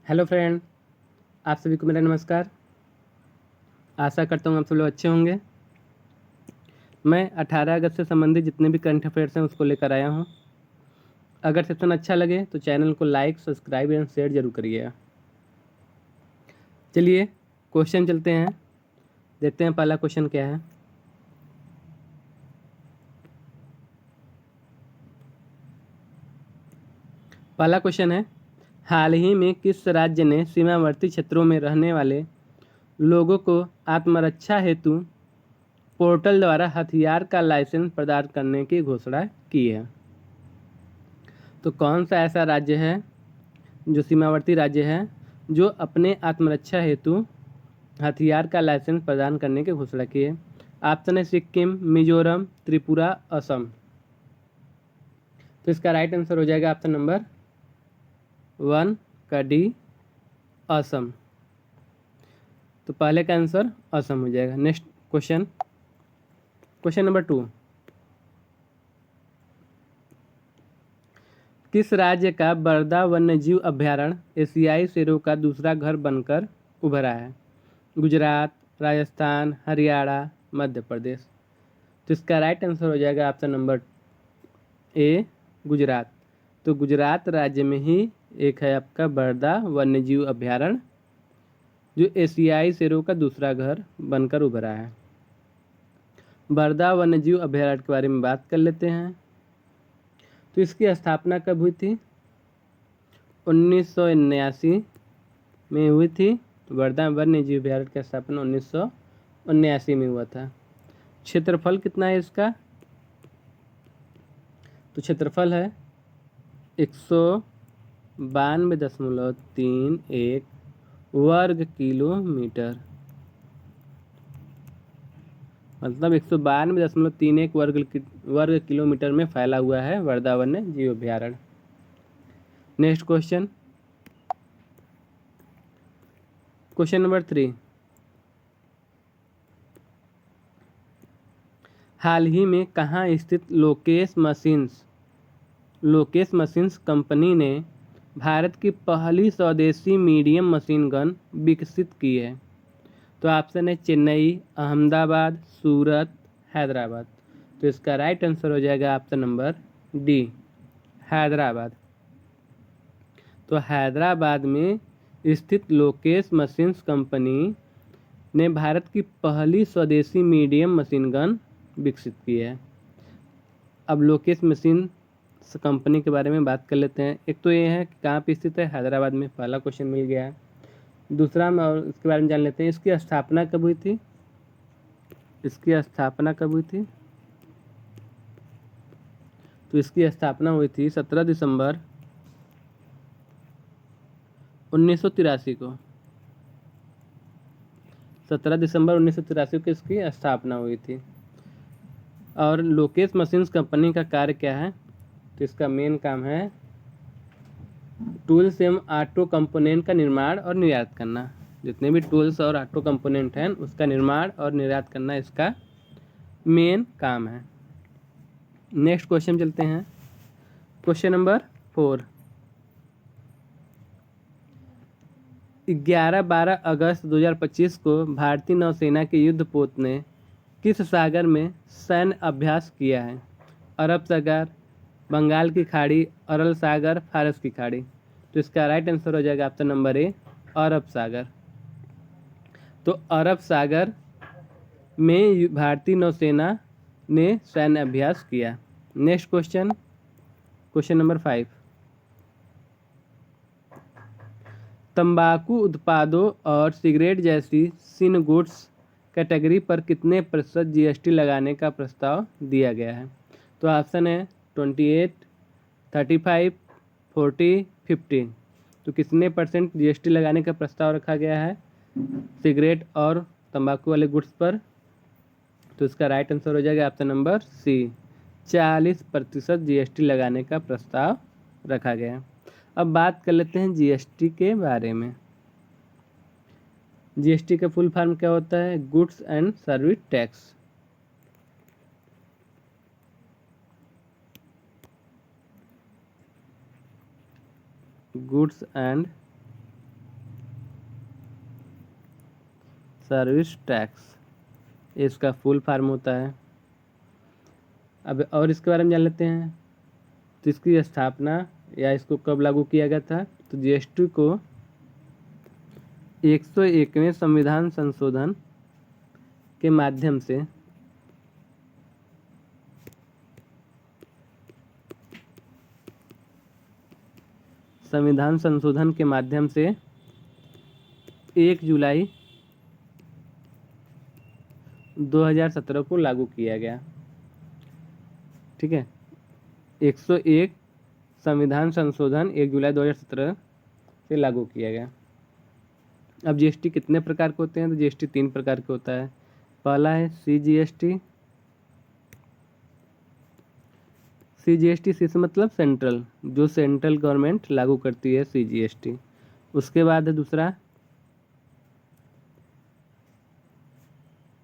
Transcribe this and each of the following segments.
Hello friend, आप सभी को मेरा नमस्कार। आशा करता हूँ आप सब लोग अच्छे होंगे। मैं 18 अगस्त से संबंधित जितने भी करंट अफेयर्स हैं उसको लेकर आया हूँ। अगर सेशन अच्छा लगे तो चैनल को लाइक, सब्सक्राइब एंड शेयर जरूर करिएगा। चलिए क्वेश्चन चलते हैं, देखते हैं पहला क्वेश्चन क्या है। पहला क्वेश्चन है, हाल ही में किस राज्य ने सीमावर्ती क्षेत्रों में रहने वाले लोगों को आत्मरक्षा हेतु पोर्टल द्वारा हथियार का लाइसेंस प्रदान करने की घोषणा की है? तो कौन सा ऐसा राज्य है जो सीमावर्ती राज्य है जो अपने आत्मरक्षा हेतु हथियार का लाइसेंस प्रदान करने की घोषणा की है? ऑप्शन है सिक्किम, मिजोरम, त्रिपुरा, असम। तो इसका राइट आंसर हो जाएगा ऑप्शन नंबर 1 का डी, असम। तो पहले का आंसर असम हो जाएगा। नेक्स्ट क्वेश्चन, क्वेश्चन नंबर 2, किस राज्य का बरदा वन्यजीव अभयारण्य एशियाई शेरों का दूसरा घर बनकर उभरा है? गुजरात, राजस्थान, हरियाणा, मध्य प्रदेश। तो इसका राइट आंसर हो जाएगा ऑप्शन नंबर ए, गुजरात। तो गुजरात राज्य में ही एक है आपका बरदा वन्यजीव अभयारण्य जो एशियाई शेरों का दूसरा घर बनकर उभरा है। बरदा वन्यजीव अभयारण्य के बारे में बात कर लेते हैं। तो इसकी स्थापना कब हुई थी? 1979 में हुई थी। बरदा वन्यजीव अभयारण्य की स्थापना 1979 में हुआ था। क्षेत्रफल कितना है इसका? तो क्षेत्रफल है 192.31 वर्ग किलोमीटर, मतलब 192.31 वर्ग किलोमीटर में फैला हुआ है वर्धा वन्य जीव अभयारण्य। नेक्स्ट क्वेश्चन, क्वेश्चन नंबर 3, हाल ही में कहाँ स्थित लोकेश मशीन्स कंपनी ने भारत की पहली स्वदेशी मीडियम मशीन गन विकसित की है? तो ऑप्शन है चेन्नई, अहमदाबाद, सूरत, हैदराबाद। तो इसका राइट आंसर हो जाएगा ऑप्शन नंबर डी, हैदराबाद। तो हैदराबाद में स्थित लोकेश मशीन्स कंपनी ने भारत की पहली स्वदेशी मीडियम मशीन गन विकसित की है। अब लोकेश मशीन कंपनी के बारे में बात कर लेते हैं। एक तो ये है कि कहाँ पे स्थित है, हैदराबाद में, पहला क्वेश्चन मिल गया है। दूसरा हम और इसके बारे में जान लेते हैं, इसकी स्थापना कब हुई थी? इसकी स्थापना कब हुई थी? तो इसकी स्थापना हुई थी 17 दिसंबर 1983 को। 17 दिसंबर 1983 को इसकी स्थापना हुई थी। और लोकेश मशीन्स कंपनी का कार्य क्या है? तो इसका मेन काम है टूल्स एवं ऑटो कंपोनेंट का निर्माण और निर्यात करना। जितने भी टूल्स और ऑटो कंपोनेंट हैं उसका निर्माण और निर्यात करना इसका मेन काम है। नेक्स्ट क्वेश्चन चलते हैं, क्वेश्चन नंबर 4, 11-12 अगस्त 2025 को भारतीय नौसेना के युद्धपोत ने किस सागर में सैन्य अभ्यास किया है? अरब सागर, बंगाल की खाड़ी, अरल सागर, फारस की खाड़ी। तो इसका राइट आंसर हो जाएगा ऑप्शन नंबर ए, अरब सागर। तो अरब सागर में भारतीय नौसेना ने सैन्य अभ्यास किया। नेक्स्ट क्वेश्चन, क्वेश्चन नंबर 5, तंबाकू उत्पादों और सिगरेट जैसी सिन गुड्स कैटेगरी पर कितने प्रतिशत जीएसटी लगाने का प्रस्ताव दिया गया है? तो ऑप्शन है 28, 35, 40, 50। तो कितने परसेंट जीएसटी लगाने का प्रस्ताव रखा गया है सिगरेट और तंबाकू वाले गुड्स पर? तो इसका राइट आंसर हो जाएगा ऑप्शन नंबर सी, 40% जीएसटी लगाने का प्रस्ताव रखा गया है। अब बात कर लेते हैं जीएसटी के बारे में। जीएसटी का फुल फॉर्म क्या होता है? Goods and service tax. Goods and service tax, इसका फुल फॉर्म होता है। अब और इसके बारे में जान लेते हैं। तो इसकी स्थापना या इसको कब लागू किया गया था? तो जीएसटी को 101वें संविधान संशोधन के माध्यम से से 1 जुलाई 2017 को लागू किया गया। ठीक है, 101 संविधान संशोधन 1 जुलाई 2017 से लागू किया गया। अब जीएसटी कितने प्रकार के होते हैं? तो जीएसटी 3 प्रकार के होता है। पहला है सीजीएसटी। सीजीएसटी से मतलब सेंट्रल, जो सेंट्रल गवर्नमेंट लागू करती है सीजीएसटी। उसके बाद है दूसरा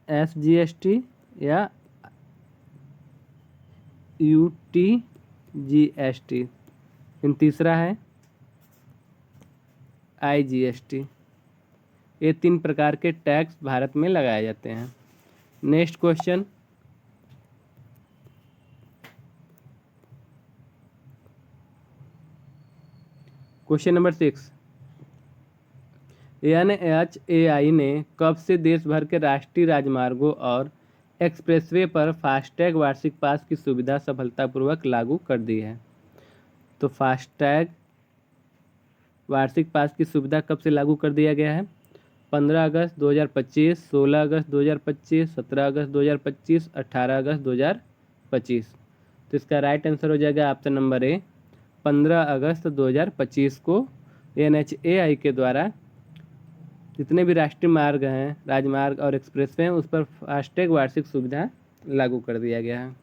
एसजीएसटी या यूटीजीएसटी। फिर तीसरा है आईजीएसटी। ये 3 प्रकार के टैक्स भारत में लगाए जाते हैं। Next question, question number 6, NHAI ने कब से देश भर के राष्ट्रीय राजमार्गों और एक्सप्रेसवे पर फास्टैग वार्षिक पास की सुविधा सफलतापूर्वक लागू कर दी है? तो फास्टैग वार्षिक पास की सुविधा कब से लागू कर दिया गया है? 15 अगस्त 2025, 16 अगस्त 2025, 17 अगस्त 2025, 18 अगस्त 2025। तो इसका राइट आंसर हो जाएगा ऑप्शन नंबर ए, 15 अगस्त 2025 को NHAI के द्वारा जितने भी राष्ट्रीय मार्ग हैं, राजमार्ग और एक्सप्रेसवे हैं, उस पर फास्टैग वार्षिक सुविधा लागू कर दिया गया है।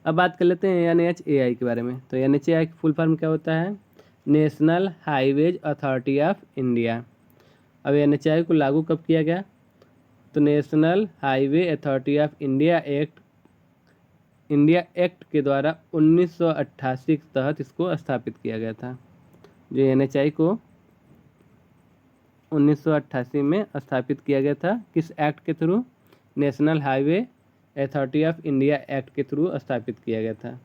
अब बात कर लेते हैं NHAI के बारे में। तो NHAI की फुल फॉर्म क्या होता है? National highways authority of India. अब NHAI को लागू कब किया गया? तो national highway authority of India act के द्वारा 1988 के तहत इसको स्थापित किया गया था। जो NHAI को 1988 में स्थापित किया गया था, किस एक्ट के through? National highway authority of India act के थ्रू स्थापित किया गया था।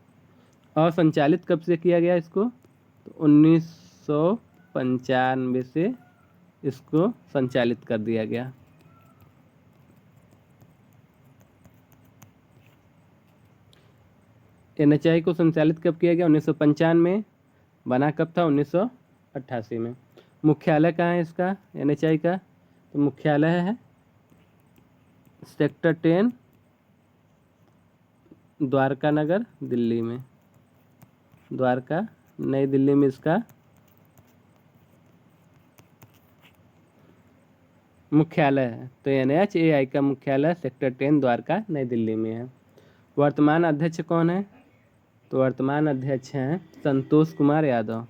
और संचालित कब से किया गया इसको? तो 1995 से इसको संचालित कर दिया गया। NHAI को संचालित कब किया गया? 1995 में। बना कब था? 1988 में। मुख्यालय कहाँ है इसका, NHAI का? तो मुख्यालय है सेक्टर 10, द्वारका नगर, दिल्ली में। द्वारका, नई दिल्ली में इसका मुख्यालय है। तो NHAI का मुख्यालय सेक्टर 10, द्वारका, नई दिल्ली में है। वर्तमान अध्यक्ष कौन है? तो वर्तमान अध्यक्ष हैं संतोष कुमार यादव।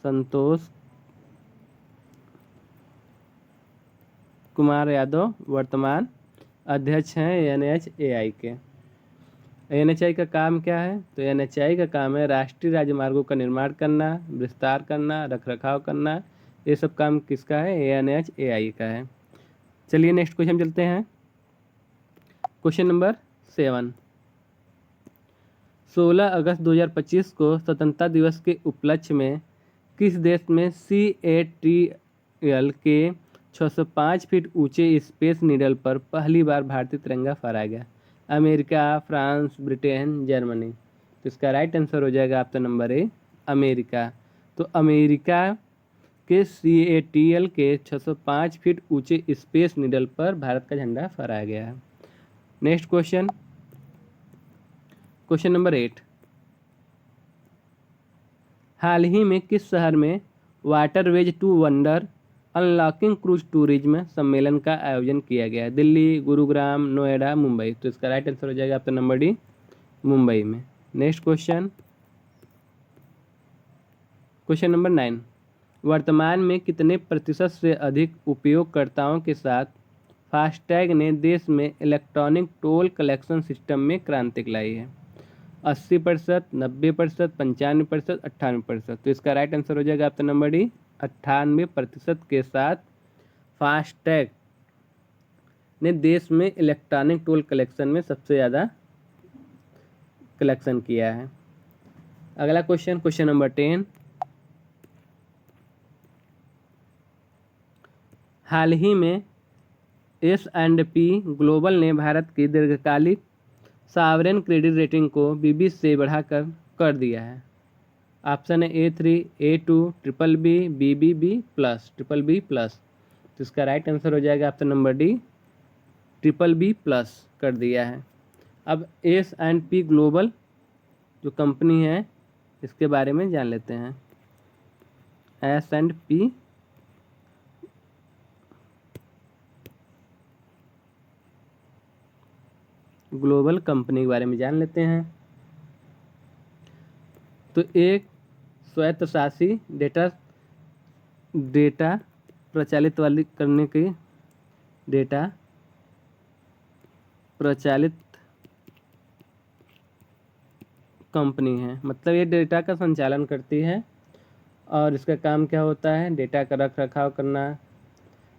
संतोष कुमार यादव वर्तमान अध्यक्ष हैं NHAI के। NHAI का काम क्या है? तो NHAI का काम है राष्ट्रीय राजमार्गों का निर्माण करना, विस्तार करना, रखरखाव करना। ये सब काम किसका है? NHAI का है। चलिए नेक्स्ट क्वेश्चन चलते हैं। क्वेश्चन नंबर 7, 16 अगस्त 2025 को स्वतंत्रता दिवस के उपलक्ष्य में किस देश में CATL के 605 फीट ऊंचे स्पेस नीडल पर पहली बार भारतीय तिरंगा फहराया गया? America, France, Britain, Germany. तो इसका राइट आंसर हो जाएगा ऑप्शन नंबर ए, अमेरिका। तो अमेरिका के CATL के 605 फीट ऊंचे स्पेस नीडल पर भारत का झंडा फहराया गया है। नेक्स्ट क्वेश्चन, क्वेश्चन नंबर 8, हाल ही में किस शहर में waterways to wonder unlocking cruise tourism सम्मेलन का आयोजन किया गया है? दिल्ली, गुरुग्राम, नोएडा, मुंबई। तो इसका राइट आंसर हो जाएगा ऑप्शन नंबर डी, मुंबई में। नेक्स्ट क्वेश्चन, क्वेश्चन नंबर 9, वर्तमान में कितने प्रतिशत से अधिक उपयोगकर्ताओं के साथ फास्टैग ने देश में इलेक्ट्रॉनिक टोल कलेक्शन सिस्टम में क्रांति लाई है? 80%, 90%, 95%, 98%। तो इसका राइट आंसर हो जाएगा ऑप्शन नंबर डी, 98% के साथ फास्टैग ने देश में इलेक्ट्रॉनिक टोल कलेक्शन में सबसे ज़्यादा कलेक्शन किया है। अगला क्वेश्चन, क्वेश्चन नंबर 10। हाल ही में S&P ग्लोबल ने भारत की दीर्घकालिक सॉवरेन क्रेडिट रेटिंग को BB से बढ़ाकर कर दिया है। ऑप्शन है A3, A2, BBB, BBB plus, BBB+। तो इसका राइट आंसर हो जाएगा ऑप्शन नंबर डी, BBB+ कर दिया है। अब S&P ग्लोबल जो कंपनी है इसके बारे में जान लेते हैं। S&P ग्लोबल कंपनी के बारे में जान लेते हैं। तो एक स्वायत्तशासी डेटा प्रचालित वाली करने की डेटा प्रचालित कंपनी है, मतलब ये डेटा का संचालन करती है और इसका काम क्या होता है, डेटा का रख रखाव करना,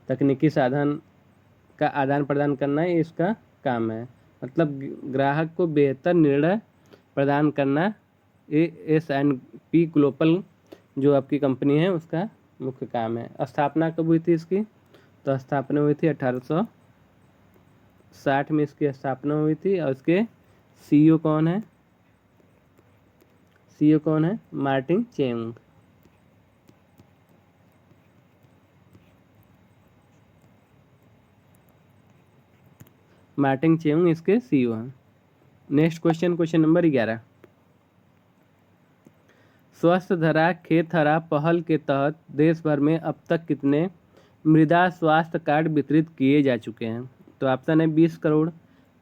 तकनीकी साधन का आदान प्रदान करना, ये इसका काम है। मतलब ग्राहक को बेहतर निर्णय प्रदान करना, ये S&P ग्लोबल जो आपकी कंपनी है उसका मुख्य काम है। स्थापना कब हुई थी इसकी, तो स्थापना हुई थी 1860 में इसकी स्थापना हुई थी। और इसके CEO कौन है, CEO कौन है, मार्टिन चेंग। मार्टिन चेंग इसके CEO हैं। Next question, question number 11। स्वस्थ धरा खेतहरा पहल के तहत देश भर में अब तक कितने मृदा स्वास्थ्य कार्ड वितरित किए जा चुके हैं? तो ऑप्शन है 20 करोड़,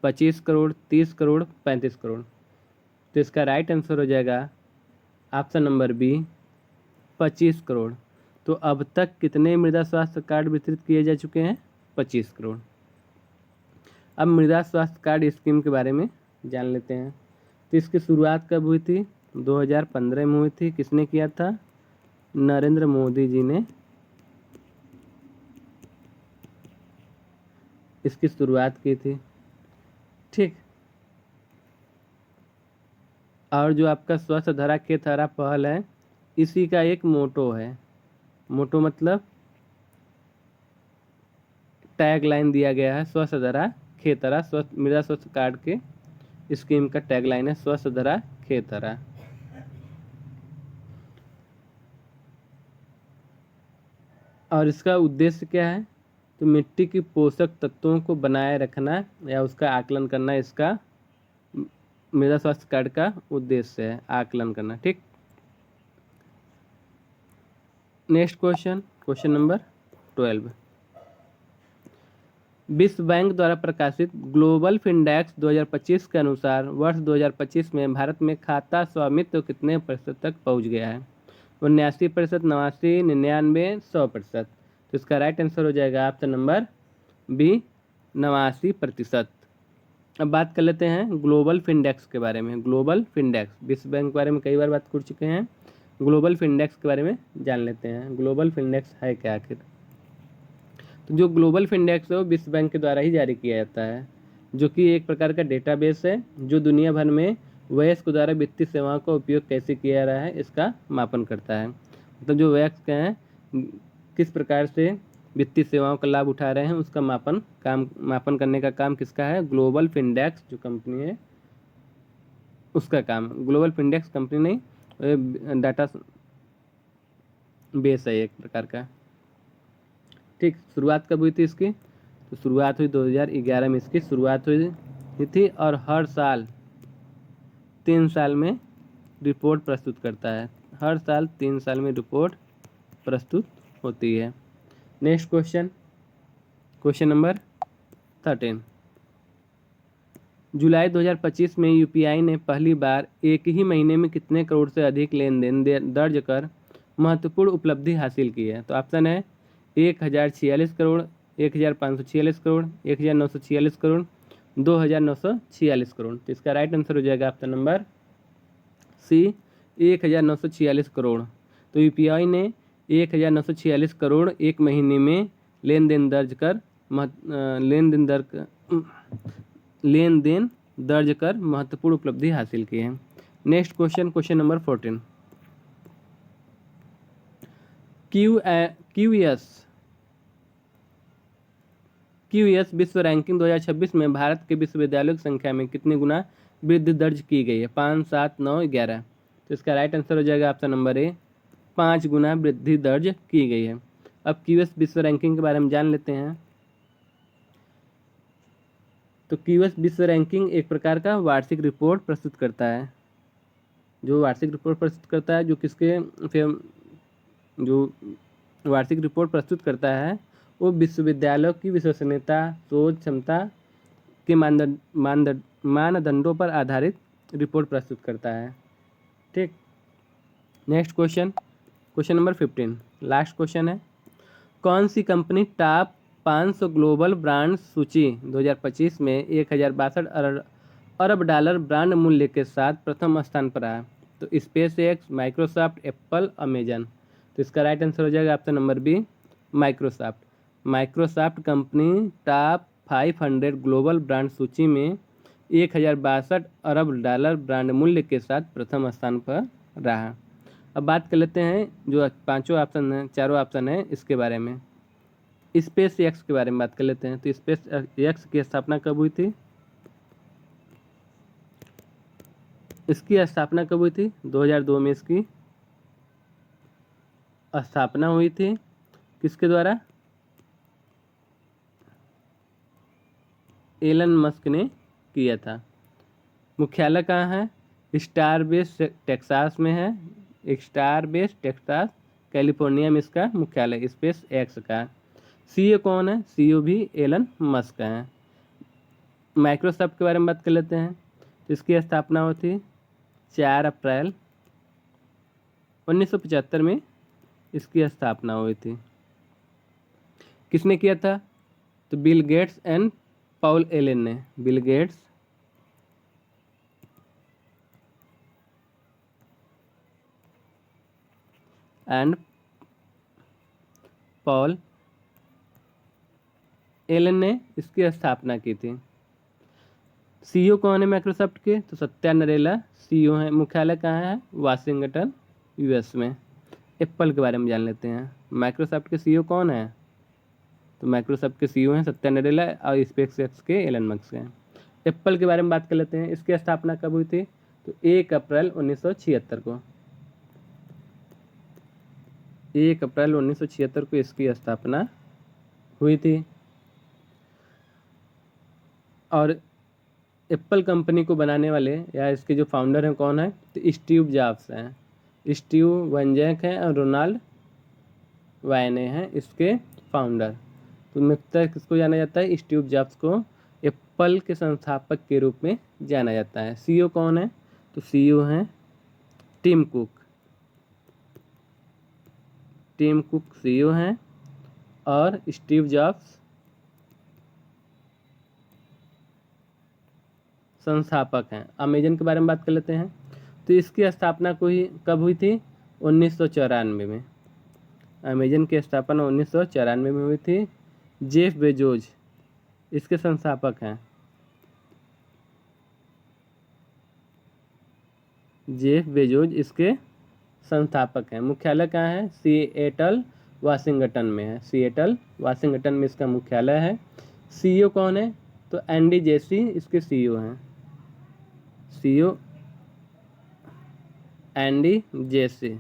25 करोड़, 30 करोड़, 35 करोड़। तो इसका राइट आंसर हो जाएगा ऑप्शन नंबर बी, 25 करोड़। तो अब तक कितने मृदा स्वास्थ्य कार्ड वितरित किए जा चुके हैं? 25 करोड़। अब मृदा स्वास्थ्य कार्ड स्कीम के बारे में जान लेते हैं। तो इसकी शुरुआत कब हुई थी? 2015 में हुई थी। किसने किया था? नरेंद्र मोदी जी ने इसकी शुरुआत की थी। ठीक। और जो आपका स्वस्थ धरा खेतहरा पहल है, इसी का एक मोटो है। मोटो मतलब टैग लाइन दिया गया है, स्वस्थ धरा खेतहरा। स्वस्थ मृदा स्वास्थ्य कार्ड के स्कीम का टैग लाइन है स्वस्थ धरा खेतहरा। और इसका उद्देश्य क्या है? तो मिट्टी की पोषक तत्वों को बनाए रखना या उसका आकलन करना, इसका मृदा स्वास्थ्य कार्ड का उद्देश्य है, आकलन करना। ठीक। Next question, question number 12। विश्व बैंक द्वारा प्रकाशित ग्लोबल फिनडेक्स 2025 के अनुसार वर्ष 2025 में भारत में खाता स्वामित्व कितने प्रतिशत तक पहुंच गया है? 79%, 89%, 99%, 100%। तो इसका राइट आंसर हो जाएगा ऑप्शन नंबर बी, 89%। अब बात कर लेते हैं ग्लोबल फिनडेक्स के बारे में। ग्लोबल फिनडेक्स विश्व बैंक के बारे में कई बार बात कर चुके हैं, ग्लोबल फिनडेक्स के बारे में जान लेते हैं। ग्लोबल फिनडेक्स है क्या आखिर? तो जो ग्लोबल फिनडेक्स है वो विश्व बैंक के द्वारा ही जारी किया जाता है, जो कि एक प्रकार का डेटाबेस है जो दुनिया भर में वयस्क द्वारा वित्तीय सेवाओं का उपयोग कैसे किया जा रहा है इसका मापन करता है। मतलब जो वयस्क हैं किस प्रकार से वित्तीय सेवाओं का लाभ उठा रहे हैं उसका मापन करने का काम किसका है? ग्लोबल फिनडेक्स जो कंपनी है उसका काम। ग्लोबल फिनडेक्स कंपनी नहीं, डाटा बेस है एक प्रकार का। ठीक। शुरुआत कब हुई थी इसकी? तो शुरुआत हुई 2011 में इसकी शुरुआत हुई थी और हर साल 3 साल में रिपोर्ट प्रस्तुत करता है। हर साल 3 साल में रिपोर्ट प्रस्तुत होती है। Next question, question number 13। जुलाई 2025 में UPI ने पहली बार एक ही महीने में कितने करोड़ से अधिक लेन देन दर्ज कर महत्वपूर्ण उपलब्धि हासिल की है? तो ऑप्शन है 1046 करोड़, 1546 करोड़, 1946 करोड़, 2946 करोड़। तो इसका राइट आंसर हो जाएगा ऑप्शन नंबर सी 1946 करोड़। तो यूपीआई ने 1946 करोड़ एक महीने में लेन देन दर्ज कर महत्वपूर्ण उपलब्धि हासिल की है। Next question, question number 14। QS विश्व रैंकिंग 2026 में भारत के विश्वविद्यालयों की संख्या में कितनी गुना वृद्धि दर्ज की गई है? 5, 7, 9, 11। तो इसका राइट आंसर हो जाएगा ऑप्शन नंबर ए, 5 गुना वृद्धि दर्ज की गई है। अब क्यूएस विश्व रैंकिंग के बारे में जान लेते हैं। तो क्यूएस विश्व रैंकिंग एक प्रकार का वार्षिक रिपोर्ट प्रस्तुत करता है। जो वार्षिक रिपोर्ट प्रस्तुत करता है, जो वार्षिक रिपोर्ट प्रस्तुत करता है वो विश्वविद्यालयों की विश्वसनीयता, शोध क्षमता के मानदंडों पर आधारित रिपोर्ट प्रस्तुत करता है। ठीक, next question, question number 15, last question है। कौन सी कंपनी टॉप 500 ग्लोबल ब्रांड सूची 2025 में 1062 अरब डॉलर ब्रांड मूल्य के साथ प्रथम स्थान पर आया? तो SpaceX, Microsoft, Apple, Amazon. तो इसका राइट आंसर हो जाएगा option number B, Microsoft. Microsoft company top 500 global brand सूची में 1062 अरब डॉलर ब्रांड मूल्य के साथ प्रथम स्थान पर रहा। अब बात कर लेते हैं जो पांचों ऑप्शन हैं, चारों ऑप्शन हैं, इसके बारे में। स्पेस एक्स के बारे में बात कर लेते हैं। तो स्पेस एक्स की स्थापना कब हुई थी? इसकी स्थापना कब हुई थी? 2002 में इसकी स्थापना हुई थी। किसके द्वारा? एलन मस्क ने किया था। मुख्यालय कहाँ है? स्टार बेस टेक्सास में है। स्टार बेस टेक्सास कैलिफोर्निया में इसका मुख्यालय स्पेस एक्स का। सीईओ कौन है? सीईओ भी एलन मस्क है। माइक्रोसॉफ्ट के बारे में बात कर लेते हैं। तो इसकी स्थापना हुई थी 4 अप्रैल 1975 में इसकी स्थापना हुई थी। किसने किया था? तो Bill Gates and Paul Allen ने। Bill Gates and Paul Allen ने इसकी स्थापना की थी। सीईओ कौन है माइक्रोसॉफ्ट के? तो सत्या नडेला सीईओ है। मुख्यालय कहाँ है? वाशिंगटन, यूएस में। एप्पल के बारे में जान लेते हैं। माइक्रोसॉफ्ट के सीईओ कौन है? तो माइक्रोसॉफ्ट के सीईओ हैं सत्या नडेला और स्पेस एक्स के एलन मस्क हैं। एप्पल के बारे में बात कर लेते हैं। इसकी स्थापना कब हुई थी? तो 1 अप्रैल 1976 को। 1 अप्रैल 1976 को इसकी स्थापना हुई थी। और एप्पल कंपनी को बनाने वाले या इसके जो फाउंडर हैं कौन है? तो स्टीव जॉब्स हैं। स्टीव वंजैक हैं और रोनाल्ड वायने हैं इसके फाउंडर। तो मुख्यतः किसको जाना जाता है? स्टीव जॉब्स को एप्पल के संस्थापक के रूप में जाना जाता है। सीईओ कौन है? तो सीईओ हैं Tim Cook. Tim Cook CEO हैं और स्टीव जॉब्स संस्थापक हैं। अमेजन के बारे में बात कर लेते हैं। तो इसकी स्थापना कब हुई थी? 1994 में। अमेजन की स्थापना 1994 में हुई थी। जेफ बेजोस इसके संस्थापक हैं। जेफ बेजोस इसके संस्थापक हैं। मुख्यालय कहाँ है? सिएटल, वाशिंगटन में है। सिएटल, वाशिंगटन में इसका मुख्यालय है। सीईओ कौन है? तो एंडी जेसी इसके सीईओ हैं। सीईओ एंडी जेसी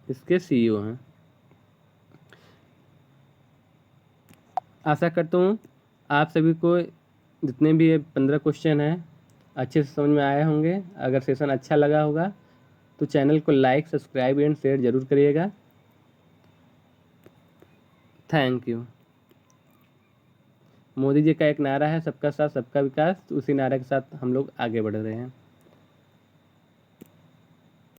इसके सीईओ हैं। आशा करता हूँ आप सभी को जितने भी ये 15 क्वेश्चन हैं अच्छे से समझ में आए होंगे। अगर सेशन अच्छा लगा होगा तो चैनल को लाइक, सब्सक्राइब एंड शेयर जरूर करिएगा। Thank you. मोदी जी का एक नारा है सबका साथ सबका विकास, तो उसी नारे के साथ हम लोग आगे बढ़ रहे हैं।